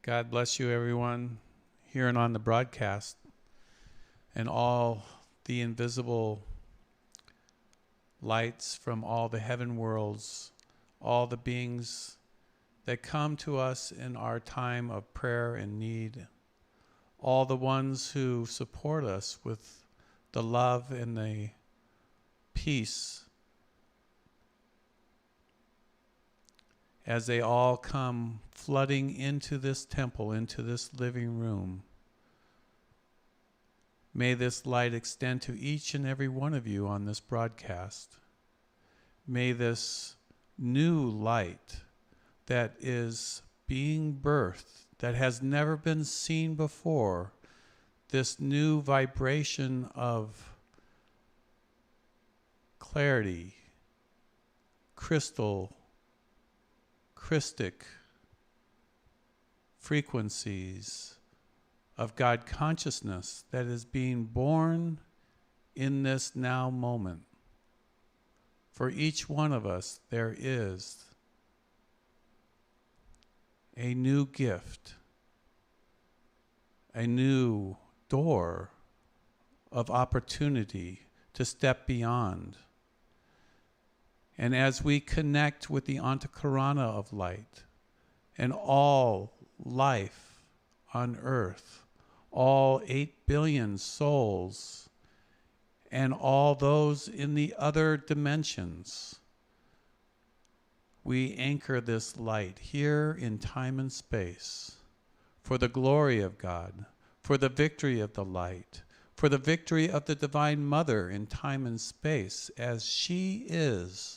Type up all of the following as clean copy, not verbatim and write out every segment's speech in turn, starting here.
God bless you, everyone, here and on the broadcast, and all the invisible lights from all the heaven worlds, all the beings that come to us in our time of prayer and need, all the ones who support us with the love and the peace as they all come flooding into this temple, into this living room. May this light extend to each and every one of you on this broadcast. May this new light that is being birthed, that has never been seen before, this new vibration of clarity, Christic frequencies of God consciousness that is being born in this now moment. For each one of us, there is a new gift, a new door of opportunity to step beyond. And as we connect with the Antakarana of light and all life on earth, all 8 billion souls, and all those in the other dimensions, we anchor this light here in time and space for the glory of God, for the victory of the light, for the victory of the Divine Mother in time and space as she is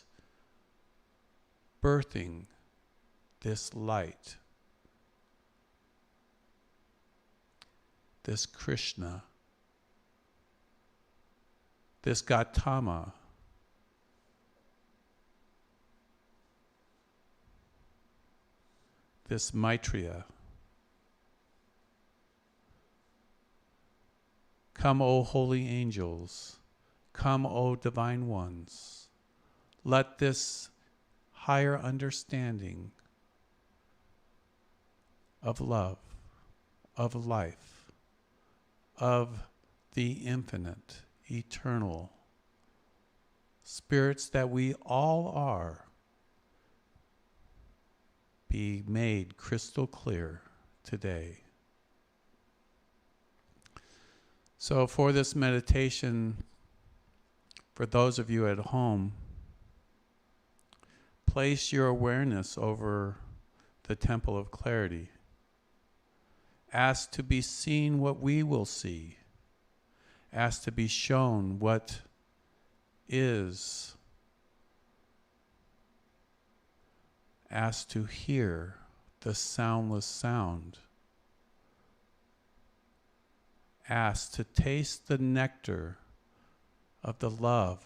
birthing this light, this Krishna, this Gautama, this Maitreya. Come, O holy angels, come, O divine ones. Let this higher understanding of love, of life, of the infinite, eternal spirits that we all are, be made crystal clear today. So for this meditation, for those of you at home, place your awareness over the Temple of Clarity. Ask to be seen what we will see. Ask to be shown what is. Ask to hear the soundless sound. Ask to taste the nectar of the love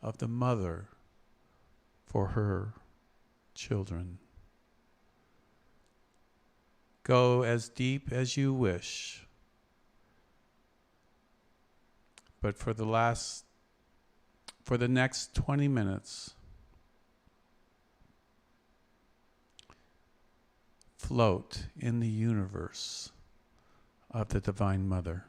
of the mother for her children. Go as deep as you wish, but for the next 20 minutes, float in the universe of the Divine Mother.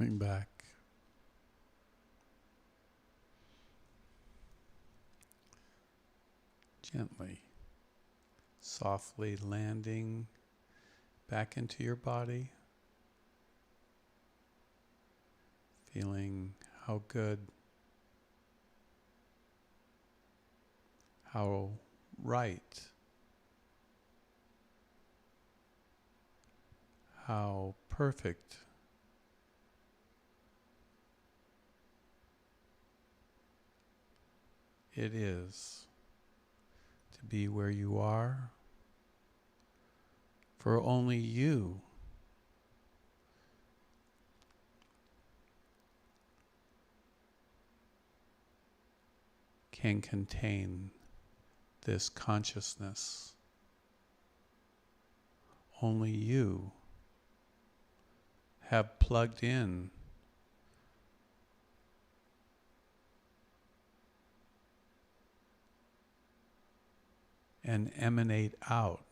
coming back. Gently, softly landing back into your body, feeling how good, how right, how perfect it is to be where you are, for only you can contain this consciousness. Only you have plugged in and emanate out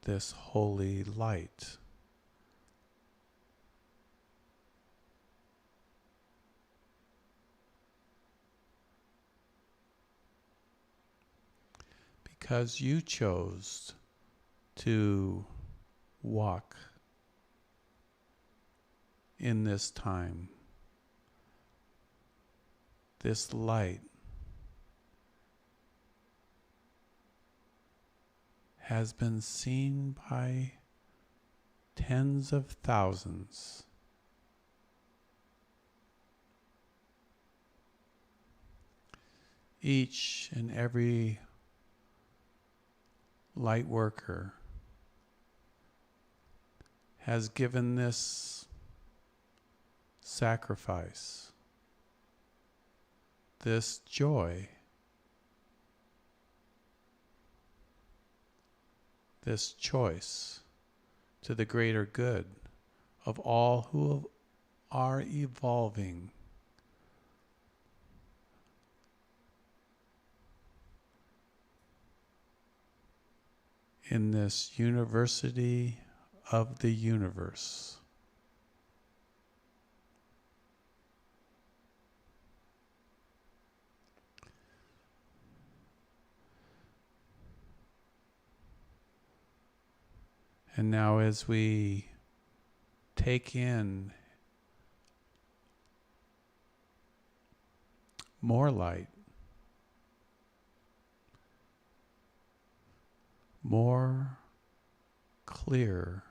this holy light. Because you chose to walk in this time, this light has been seen by tens of thousands. Each and every light worker has given this sacrifice, this joy, this choice to the greater good of all who are evolving in this university of the universe. And now as we take in more light, more clear,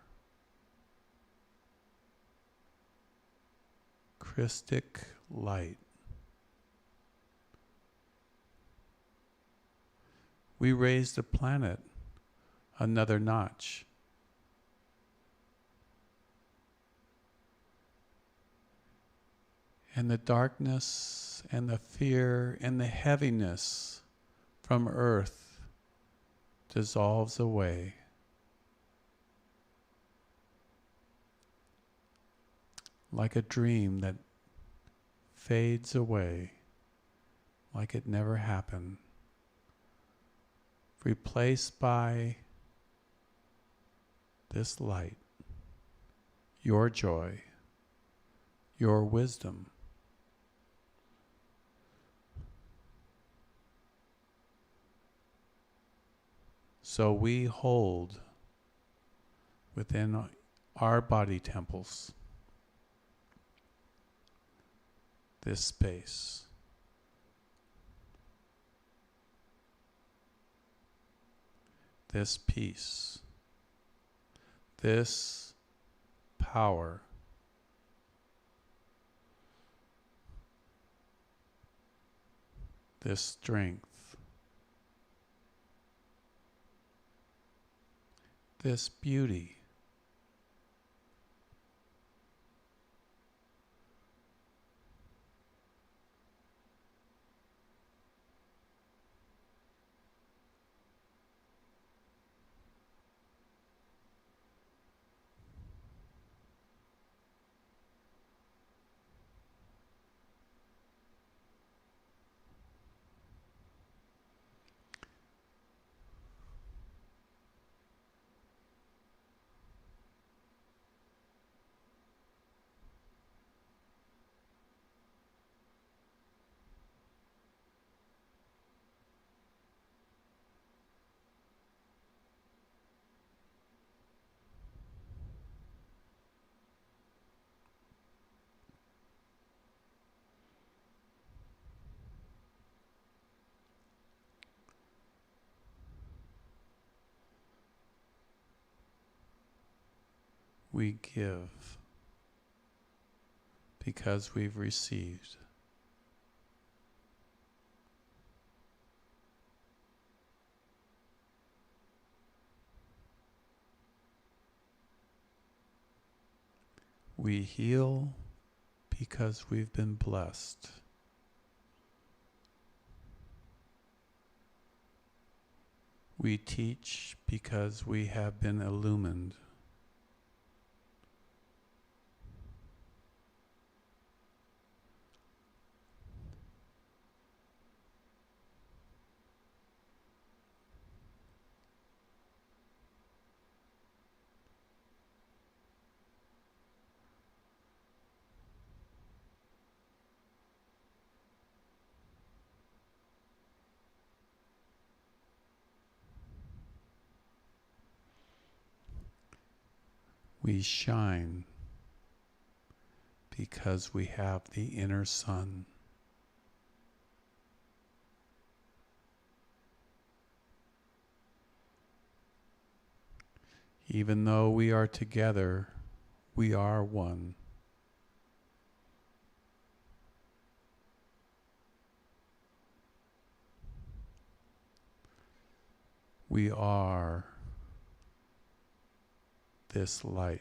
Christic light, we raise the planet another notch. And the darkness and the fear and the heaviness from earth dissolves away. Like a dream that fades away, like it never happened, replaced by this light, your joy, your wisdom. So we hold within our body temples this space, this peace, this power, this strength, this beauty. We give because we've received. We heal because we've been blessed. We teach because we have been illumined. We shine because we have the inner sun. Even though we are together, we are one. We are this light.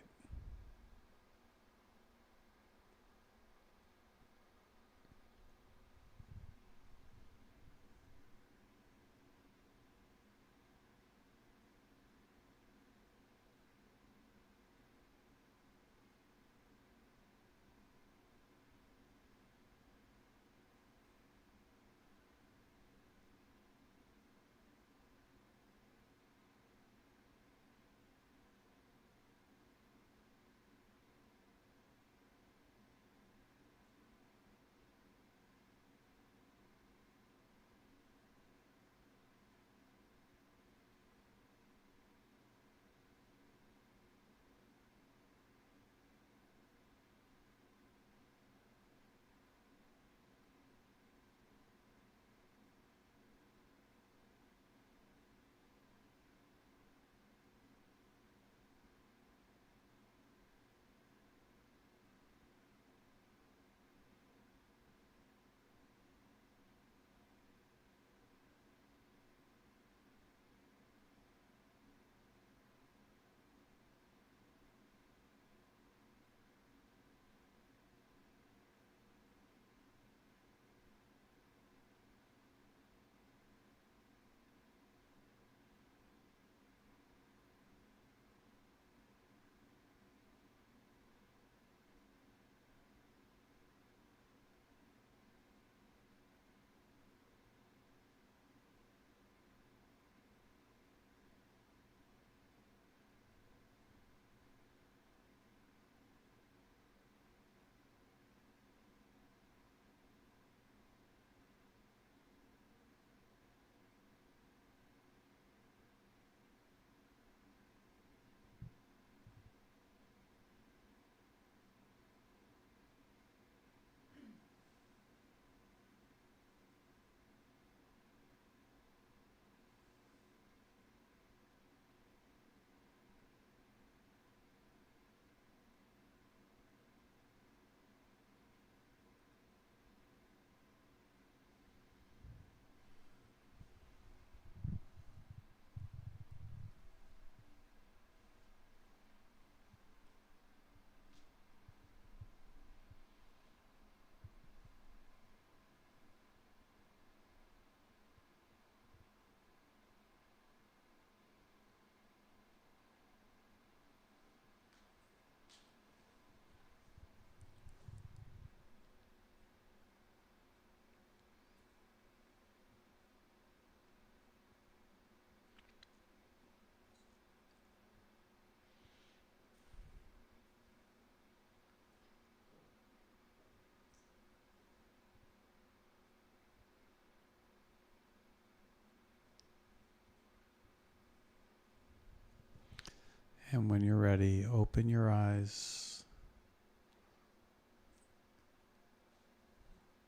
And when you're ready, open your eyes,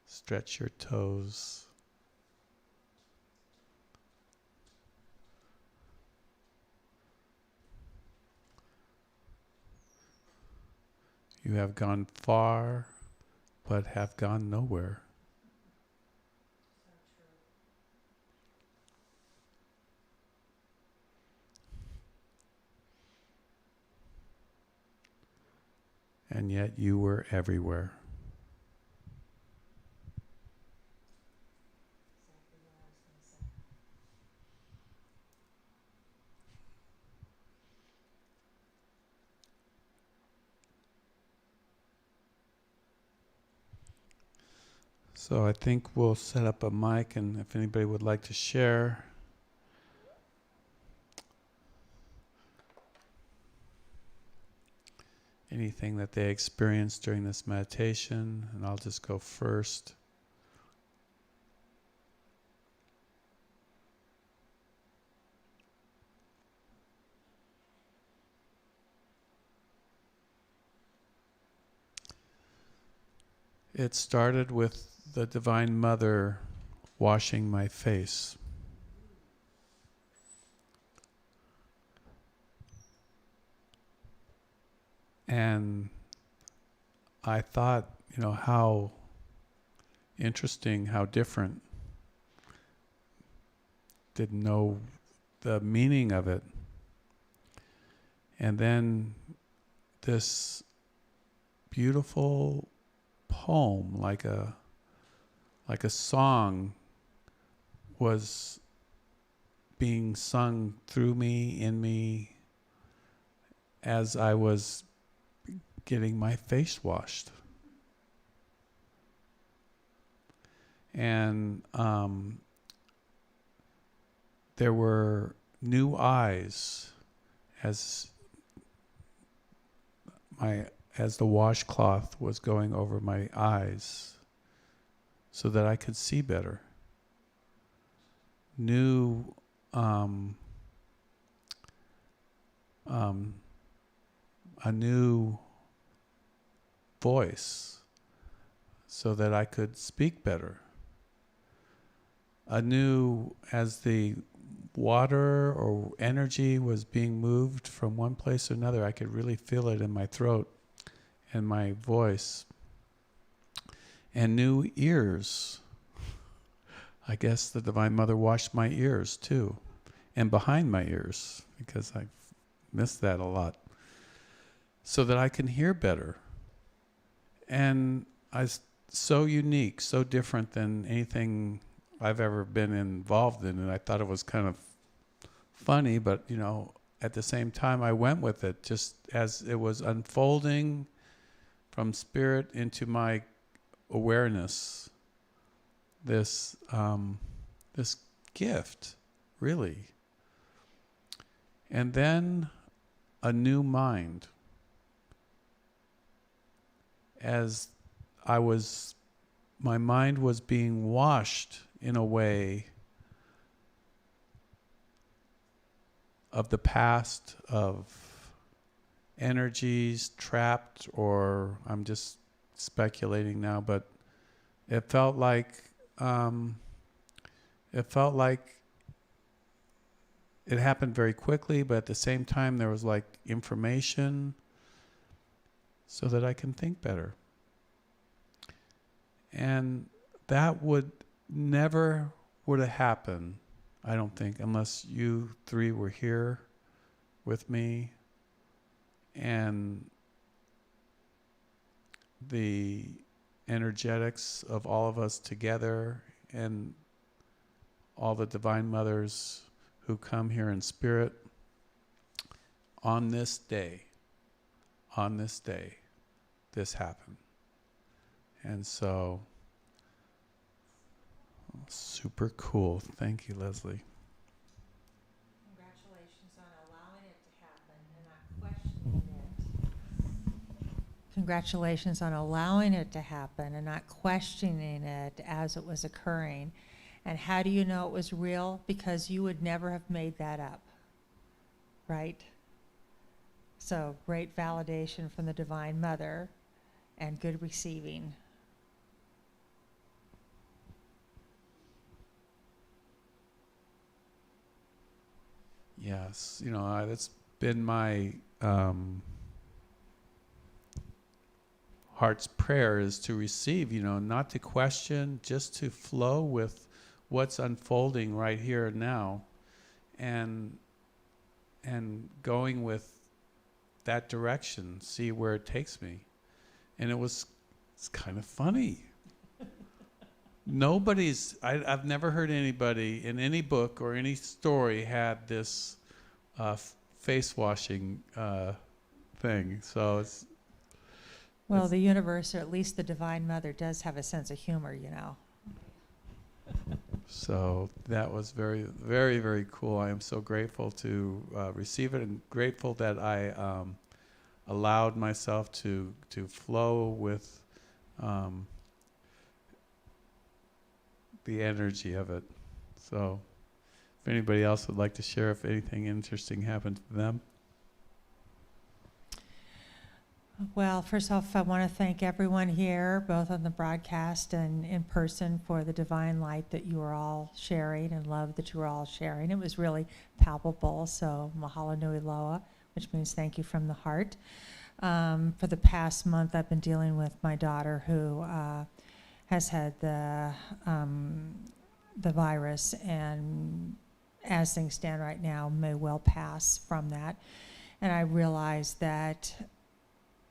stretch your toes, You have gone far, but have gone nowhere. And yet you were everywhere. So I think we'll set up a mic, and if anybody would like to share anything that they experienced during this meditation, and I'll just go first. It started with the Divine Mother washing my face. And I thought, how interesting, how different. Didn't know the meaning of it. And then this beautiful poem, like a song, was being sung through me, in me, as I was getting my face washed. And there were new eyes as the washcloth was going over my eyes, so that I could see better. A new voice, so that I could speak better. As the water or energy was being moved from one place to another, I could really feel it in my throat and my voice. And new ears. I guess the Divine Mother washed my ears too, and behind my ears, because I missed that a lot, so that I can hear better. And so unique, so different than anything I've ever been involved in, and I thought it was kind of funny, but at the same time I went with it, just as it was unfolding from spirit into my awareness. This gift, really. And then a new mind. As my mind was being washed in a way of the past, of energies trapped, or I'm just speculating now, but it felt like it happened very quickly, but at the same time there was like information, so that I can think better. And that would never have happened, I don't think, unless you three were here with me, and the energetics of all of us together, and all the Divine Mothers who come here in spirit on this day, this happened. And so, super cool. Thank you, Leslie. Congratulations on allowing it to happen and not questioning it. Congratulations on allowing it to happen and not questioning it as it was occurring. And how do you know it was real? Because you would never have made that up, right? So great validation from the Divine Mother and good receiving. Yes, it's been my heart's prayer is to receive, not to question, just to flow with what's unfolding right here and now, and going with that direction, see where it takes me. And it's kind of funny. I've never heard anybody in any book or any story had this face washing thing. So Well, the universe, or at least the Divine Mother, does have a sense of humor, So that was very, very, very cool. I am so grateful to receive it, and grateful that I allowed myself to flow with the energy of it. So if anybody else would like to share if anything interesting happened to them. Well, first off, I want to thank everyone here, both on the broadcast and in person, for the divine light that you are all sharing and love that you are all sharing. It was really palpable, so mahalo nui loa, which means thank you from the heart. For the past month, I've been dealing with my daughter who has had the virus, and as things stand right now, may well pass from that. And I realized that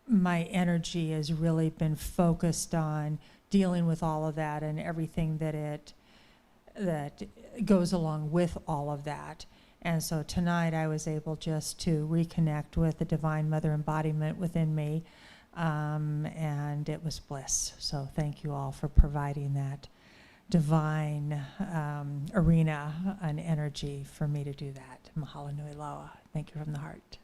my energy has really been focused on dealing with all of that and everything that goes along with all of that. And so tonight I was able just to reconnect with the Divine Mother embodiment within me, and it was bliss. So thank you all for providing that divine arena and energy for me to do that. Mahalo nui loa. Thank you from the heart.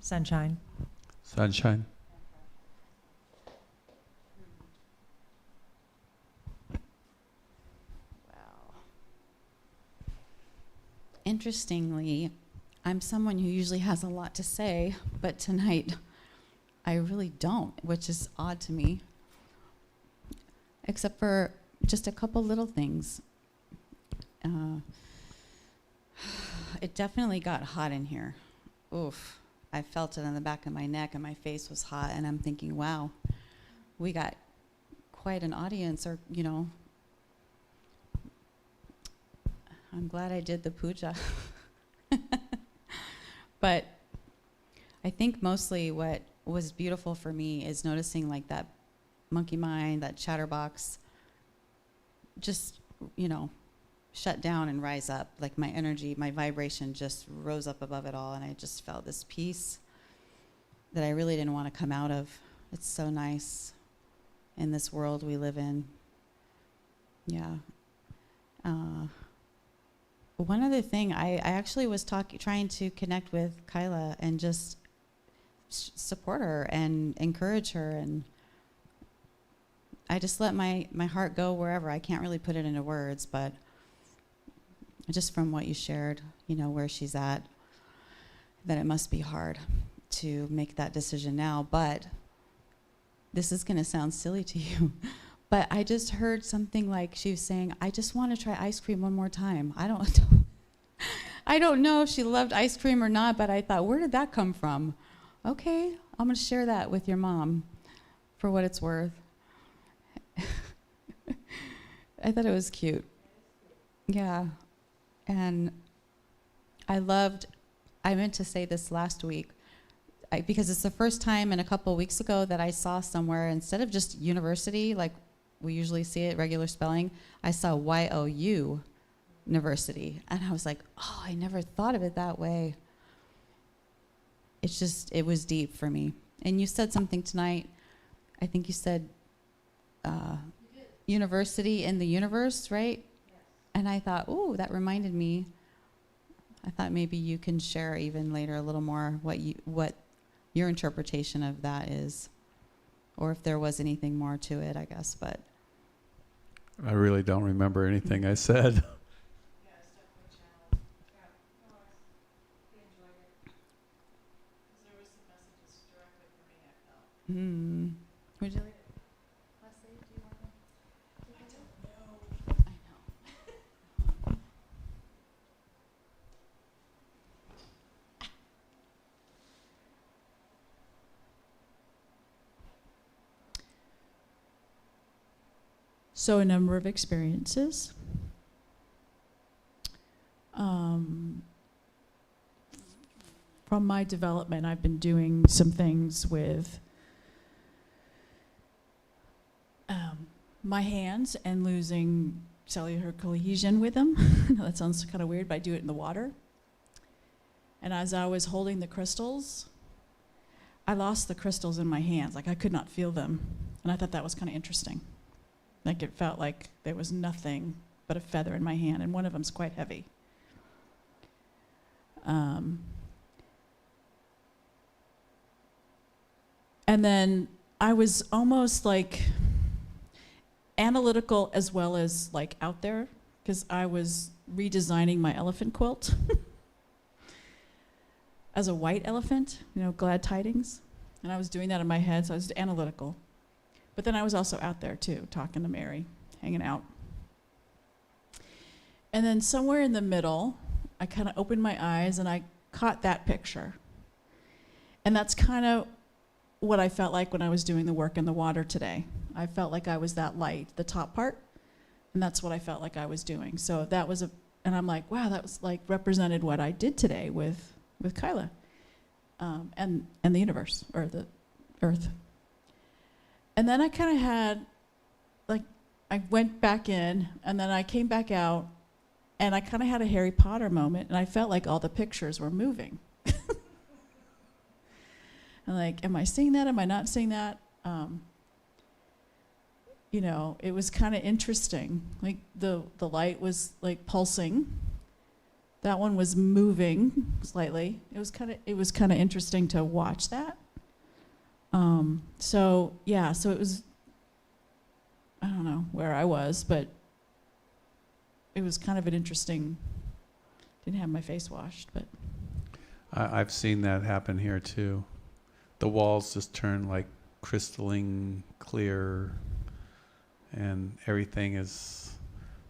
Sunshine. Sunshine. Wow. Interestingly, I'm someone who usually has a lot to say, but tonight I really don't, which is odd to me, except for just a couple little things. It definitely got hot in here. Oof. I felt it on the back of my neck, and my face was hot, and I'm thinking, wow, we got quite an audience, or, I'm glad I did the puja. But I think mostly what was beautiful for me is noticing like that monkey mind, that chatterbox, just, shut down and rise up. Like my energy, my vibration just rose up above it all, and I just felt this peace that I really didn't want to come out of. It's so nice in this world we live in. Yeah. One other thing, I actually was trying to connect with Kyla and just support her and encourage her, and I just let my heart go wherever. I can't really put it into words, but just from what you shared, where she's at, that it must be hard to make that decision now. But this is going to sound silly to you, but I just heard something like she was saying, I just want to try ice cream one more time. I don't know if she loved ice cream or not, but I thought, where did that come from? Okay, I'm going to share that with your mom for what it's worth. I thought it was cute. Yeah. And I meant to say this last week, because it's the first time in a couple of weeks ago that I saw somewhere, instead of just university, like we usually see it, regular spelling, I saw Y-O-U, university. And I was like, oh, I never thought of it that way. It was deep for me. And you said something tonight, I think you said university in the universe, right? And I thought, ooh, that reminded me. I thought maybe you can share even later a little more what your interpretation of that is, or if there was anything more to it, I guess. But I really don't remember anything I said. Yeah, it's definitely a challenge. Yeah, no, we enjoyed it. Because there was some messages directly for me, I felt. Would you like? Leslie, do you want to? I don't know. I know. So a number of experiences. From my development, I've been doing some things with my hands and losing cellular cohesion with them. That sounds kind of weird, but I do it in the water. And as I was holding the crystals, I lost the crystals in my hands. Like I could not feel them. And I thought that was kind of interesting. Like it felt like there was nothing but a feather in my hand, and one of them's quite heavy. And then I was almost like analytical as well as like out there, because I was redesigning my elephant quilt as a white elephant, glad tidings. And I was doing that in my head, so I was analytical. But then I was also out there too, talking to Mary, hanging out. And then somewhere in the middle, I kind of opened my eyes and I caught that picture. And that's kind of what I felt like when I was doing the work in the water today. I felt like I was that light, the top part, and that's what I felt like I was doing. So that was and I'm like, wow, that was like represented what I did today with Kyla, and the universe, or the earth. And then I kind of had, like, I went back in, and then I came back out, and I kind of had a Harry Potter moment, and I felt like all the pictures were moving. And like, am I seeing that? Am I not seeing that? It was kind of interesting. Like the light was like pulsing. That one was moving slightly. It was kind of interesting to watch that. So it was, I don't know where I was, but it was kind of an interesting, didn't have my face washed, but. I've seen that happen here too. The walls just turn like crystalline clear, and everything is,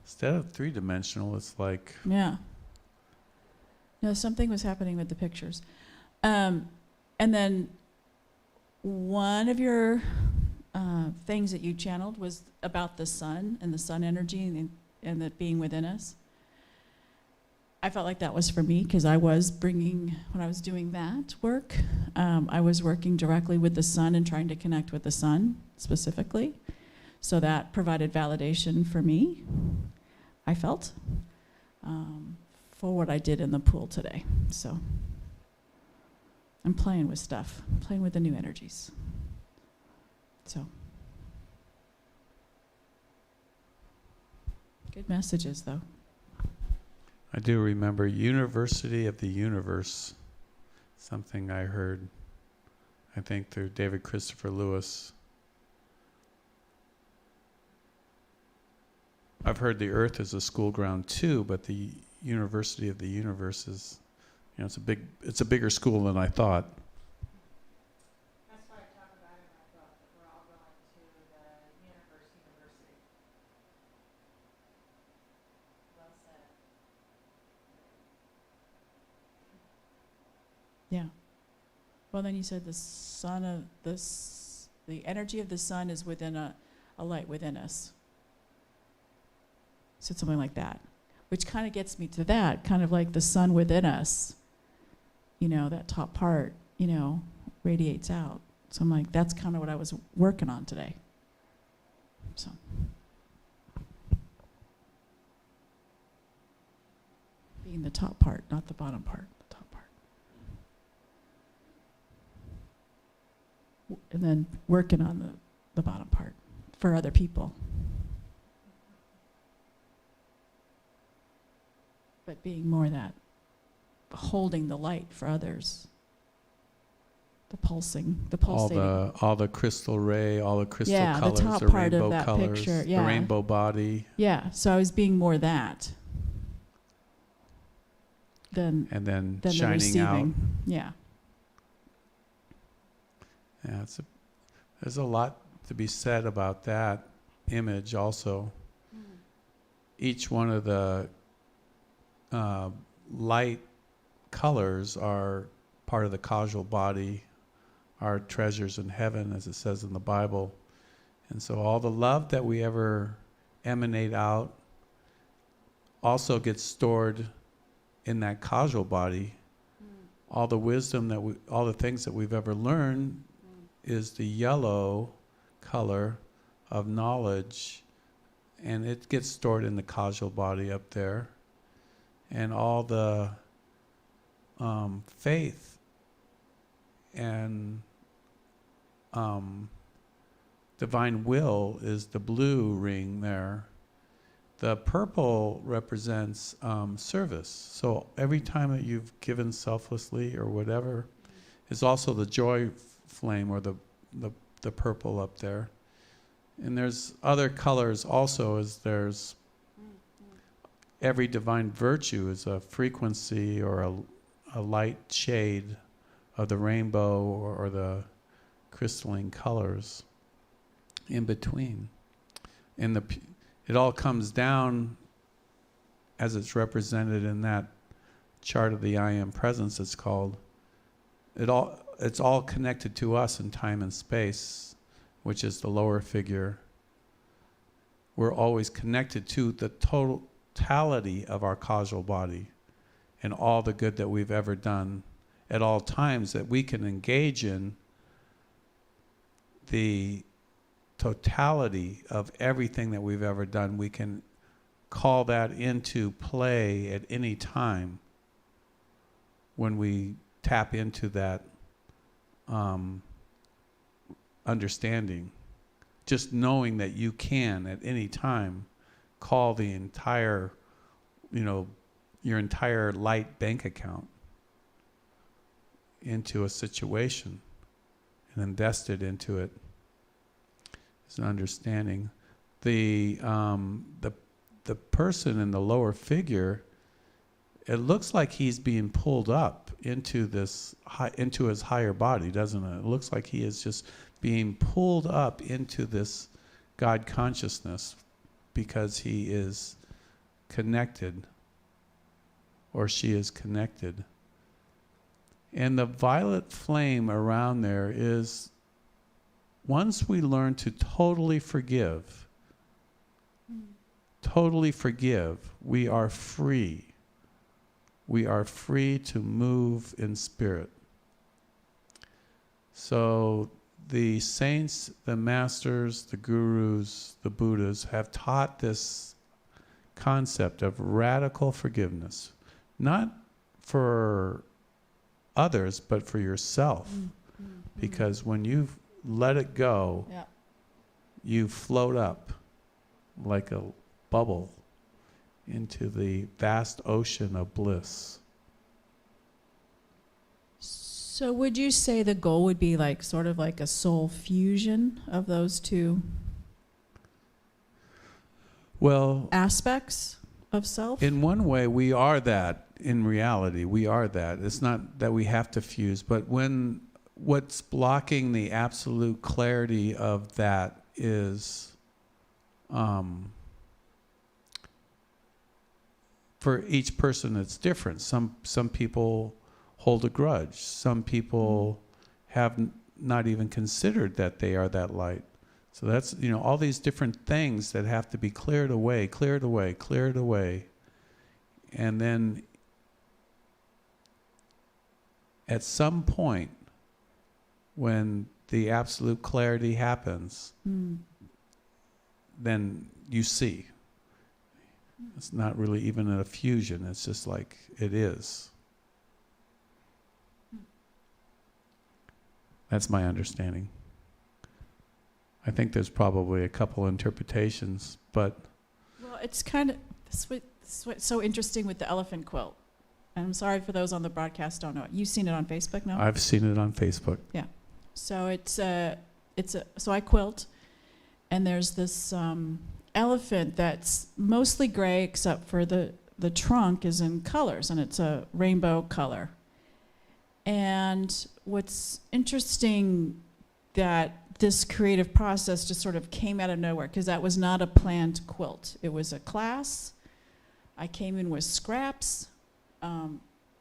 instead of three-dimensional, it's like... Yeah. No, something was happening with the pictures. And then one of your things that you channeled was about the sun and the sun energy and that being within us. I felt like that was for me, because I was bringing, when I was doing that work, I was working directly with the sun and trying to connect with the sun specifically. So that provided validation for me, I felt, for what I did in the pool today. So I'm playing with stuff, playing with the new energies. So good messages, though. I do remember University of the Universe, something I heard, I think through David Christopher Lewis. I've heard the Earth is a school ground too, but the University of the Universe is, it's a bigger school than I thought. That's why I talk about it in my book, that we're all going to the university. Well said. Yeah. Well, then you said the energy of the sun is within a light within us. Said something like that, which kind of gets me to that, kind of like the sun within us, that top part, radiates out. So I'm like, that's kind of what I was working on today. So. Being the top part, not the bottom part, the top part. And then working on the bottom part for other people. But being more that holding the light for others, the pulsating. All the crystal ray, all the crystal colors, the top the part rainbow of that colors, picture, the rainbow body. Yeah, so I was being more that than Shining the receiving. out. Yeah. Yeah, there's a lot to be said about that image also. Each one of the light colors are part of the causal body, are treasures in heaven, as it says in the Bible. And so all the love that we ever emanate out also gets stored in that causal body. All the wisdom all the things that we've ever learned is the yellow color of knowledge, and it gets stored in the causal body up there. And all the faith and divine will is the blue ring there. The purple represents service. So every time that you've given selflessly or whatever is also the joy flame, or the purple up there. And there's other colors also, as there's every divine virtue is a frequency or a light shade of the rainbow or the crystalline colors in between. And it all comes down as it's represented in that chart of the I Am Presence. It's called. It's all connected to us in time and space, which is the lower figure. We're always connected to the totality of our causal body and all the good that we've ever done at all times, that we can engage in the totality of everything that we've ever done. We can call that into play at any time when we tap into that understanding. Just knowing that you can at any time call the entire, your entire light bank account into a situation and invest it into it. It's an understanding. The person in the lower figure, it looks like he's being pulled up into into his higher body, doesn't it? It looks like he is just being pulled up into this God consciousness because he is connected, or she is connected. And the violet flame around there is, once we learn to totally forgive, we are free. We are free to move in spirit. So the saints, the masters, the gurus, the Buddhas have taught this concept of radical forgiveness, not for others, but for yourself. Because when you let it go, you float up like a bubble into the vast ocean of bliss. So would you say the goal would be like sort of like a soul fusion of those two aspects of self? In one way, we are that. In reality, we are that. It's not that we have to fuse, but what's blocking the absolute clarity of that is, for each person it's different. Some people hold a grudge. Some people have not even considered that they are that light. So that's, all these different things that have to be cleared away. And then at some point, when the absolute clarity happens, then you see. It's not really even a fusion. It's just like it is. That's my understanding. I think there's probably a couple interpretations, but... Well, it's kind of so interesting with the elephant quilt. And I'm sorry for those on the broadcast don't know it. You've seen it on Facebook, no? I've seen it on Facebook. Yeah. So so I quilt, and there's this elephant that's mostly gray except for the trunk is in colors, and it's a rainbow color. And what's interesting, that this creative process just sort of came out of nowhere, because that was not a planned quilt. It was a class. I came in with scraps,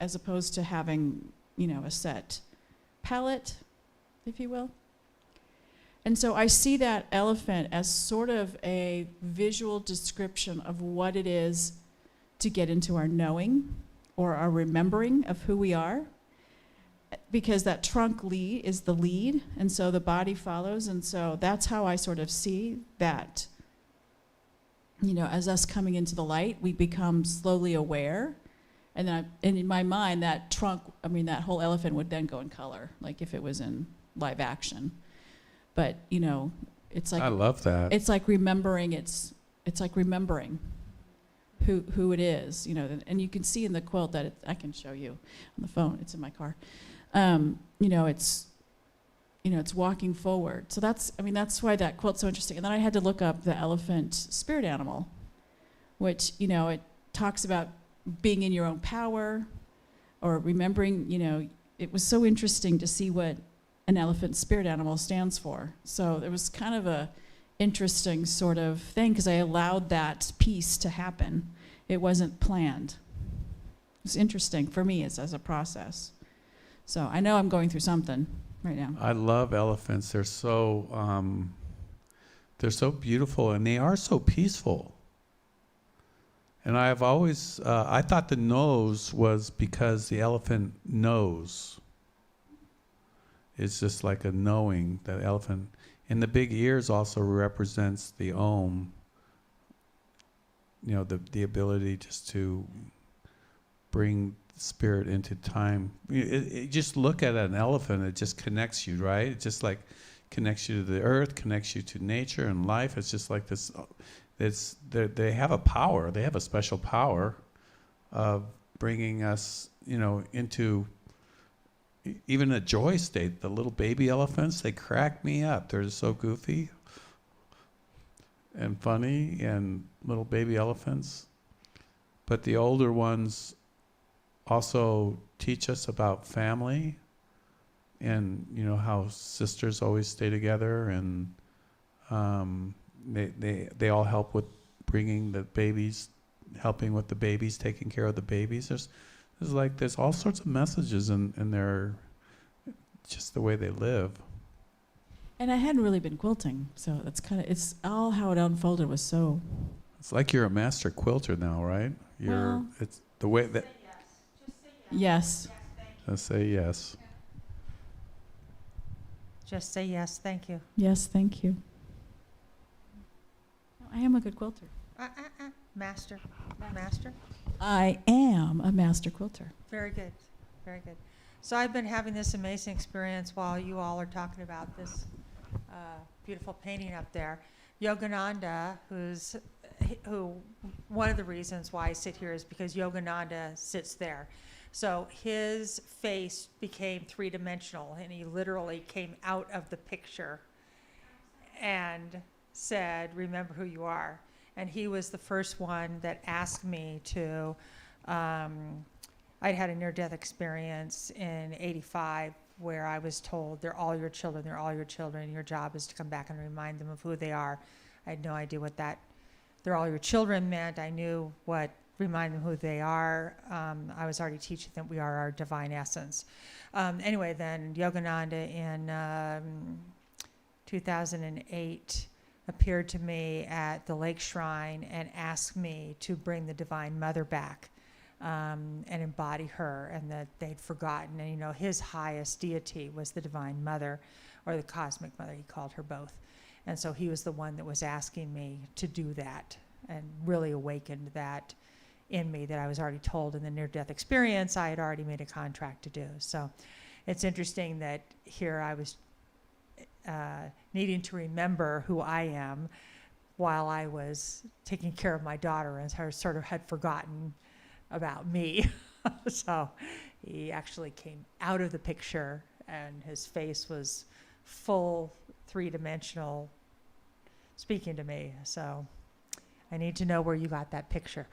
as opposed to having, a set palette, if you will. And so I see that elephant as sort of a visual description of what it is to get into our knowing or our remembering of who we are. Because that trunk lead is the lead, and so the body follows. And so that's how I sort of see that, you know, as us coming into the light, we become slowly aware. And then and in my mind, that trunk, I mean, that whole elephant would then go in color, like if it was in live action. But, you know, it's like, I love that. it's like remembering, it's like remembering who it is, you know. And you can see in the quilt that I can show you on the phone, it's in my car. You know, it's walking forward. So that's why that quilt's so interesting. And then I had to look up the elephant spirit animal, which, you know, it talks about being in your own power or remembering, you know. It was so interesting to see what an elephant spirit animal stands for. So it was kind of a interesting sort of thing because I allowed that piece to happen. It wasn't planned. It's interesting for me as a process. So I know I'm going through something right now. I love elephants. They're so beautiful, and they are so peaceful. And I've always, I thought the nose was because the elephant knows. It's just like a knowing, that elephant. And the big ears also represents the Om, you know, the ability just to bring spirit into time. Just look at an elephant, it just connects you, right? It just like connects you to the earth, connects you to nature and life. It's just like this. They have a power. They have a special power of bringing us, you know, into even a joy state. The little baby elephants, they crack me up. They're so goofy and funny, and little baby elephants. But the older ones also teach us about family, and you know how sisters always stay together, and they all help with bringing the babies, helping with the babies, taking care of the babies. There's all sorts of messages in their, just the way they live. And I hadn't really been quilting, so it's all how it unfolded was so. It's like you're a master quilter now, right? Well, It's the way that. Yes. Let's say yes. Just say yes, thank you. Yes, thank you. I am a good quilter. Master. I am a master quilter. Very good, very good. So I've been having this amazing experience while you all are talking about this beautiful painting up there. Yogananda, who one of the reasons why I sit here is because Yogananda sits there. So his face became three-dimensional, and he literally came out of the picture and said, "Remember who you are." And he was the first one that asked me to, I'd had a near-death experience in '85 where I was told, they're all your children, your job is to come back and remind them of who they are. I had no idea what that, they're all your children meant. I knew what remind them who they are. I was already teaching them we are our divine essence. Anyway, then Yogananda in 2008 appeared to me at the Lake Shrine and asked me to bring the Divine Mother back and embody her, and that they'd forgotten. And you know, his highest deity was the Divine Mother, or the Cosmic Mother. He called her both. And so he was the one that was asking me to do that, and really awakened that in me that I was already told in the near-death experience I had already made a contract to do. So it's interesting that here I was needing to remember who I am while I was taking care of my daughter, and her sort of had forgotten about me. So he actually came out of the picture, and his face was full, three-dimensional, speaking to me. So I need to know where you got that picture.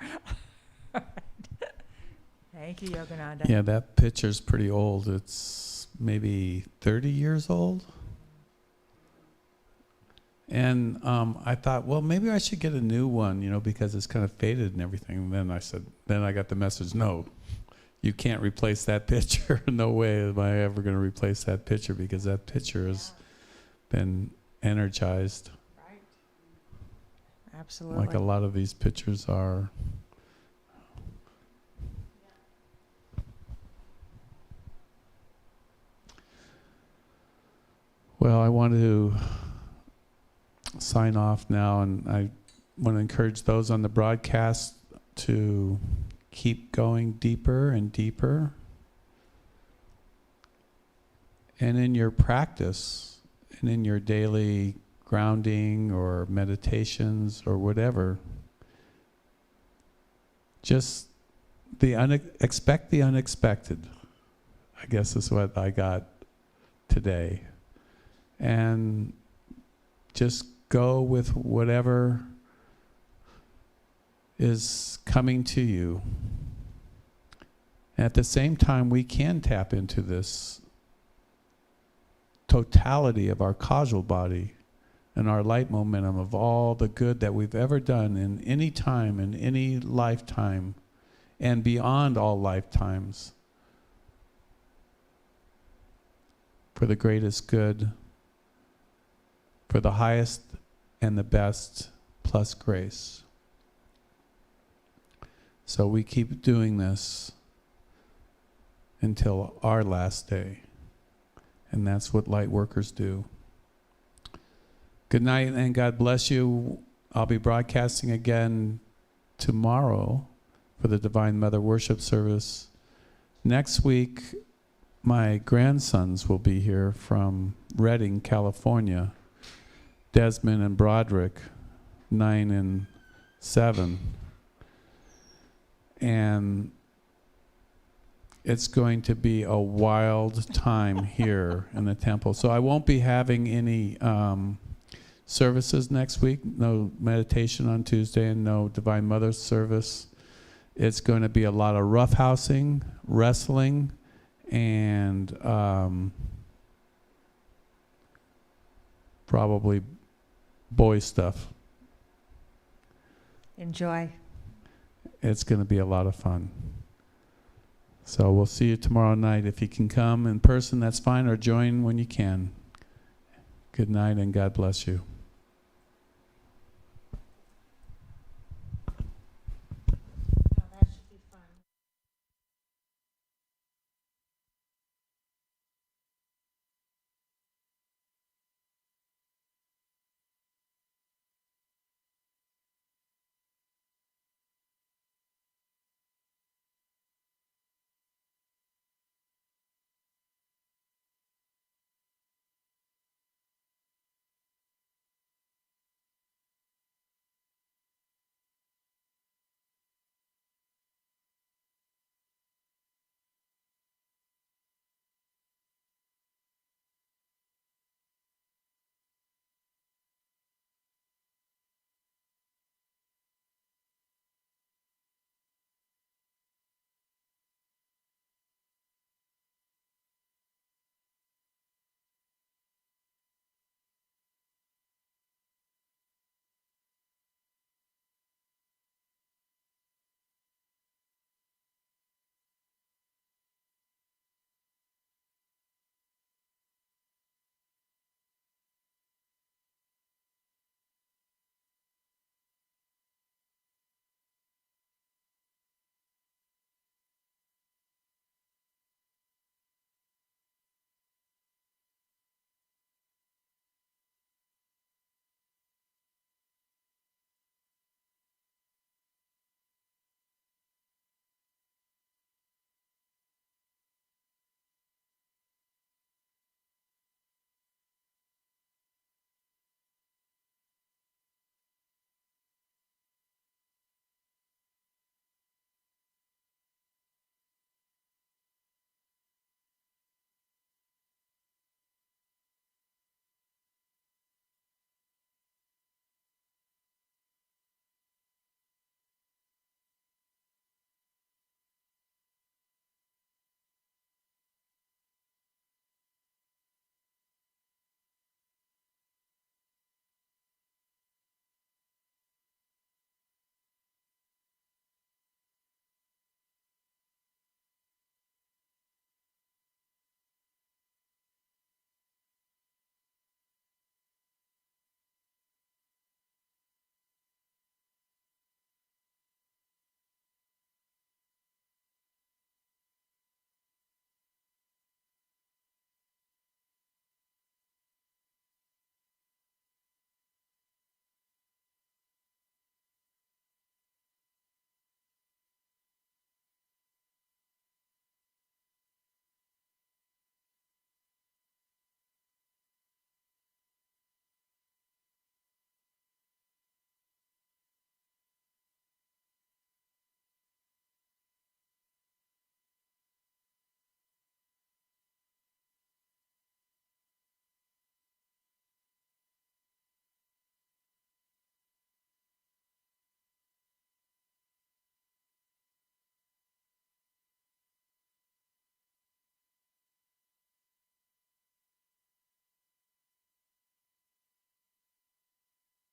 Thank you, Yogananda. Yeah, that picture's pretty old. It's maybe 30 years old. And I thought, well, maybe I should get a new one, you know, because it's kind of faded and everything. And then I got the message, no, you can't replace that picture. No way am I ever going to replace that picture, because that picture has been energized, Absolutely. like a lot of these pictures are. Well, I want to sign off now, and I want to encourage those on the broadcast to keep going deeper and deeper. And in your practice, and in your daily grounding or meditations or whatever, just expect the unexpected, I guess is what I got today. And just go with whatever is coming to you. At the same time, we can tap into this totality of our causal body and our light momentum of all the good that we've ever done in any time, in any lifetime, and beyond all lifetimes, for the greatest good, for the highest and the best, plus grace. So we keep doing this until our last day. And that's what light workers do. Good night and God bless you. I'll be broadcasting again tomorrow for the Divine Mother Worship Service. Next week, my grandsons will be here from Redding, California. Desmond and Broderick, 9 and 7. And it's going to be a wild time here in the temple. So I won't be having any services next week, no meditation on Tuesday and no Divine Mother service. It's going to be a lot of roughhousing, wrestling, and probably boy stuff. Enjoy. It's going to be a lot of fun. So we'll see you tomorrow night. If you can come in person, that's fine, or join when you can. Good night and God bless you.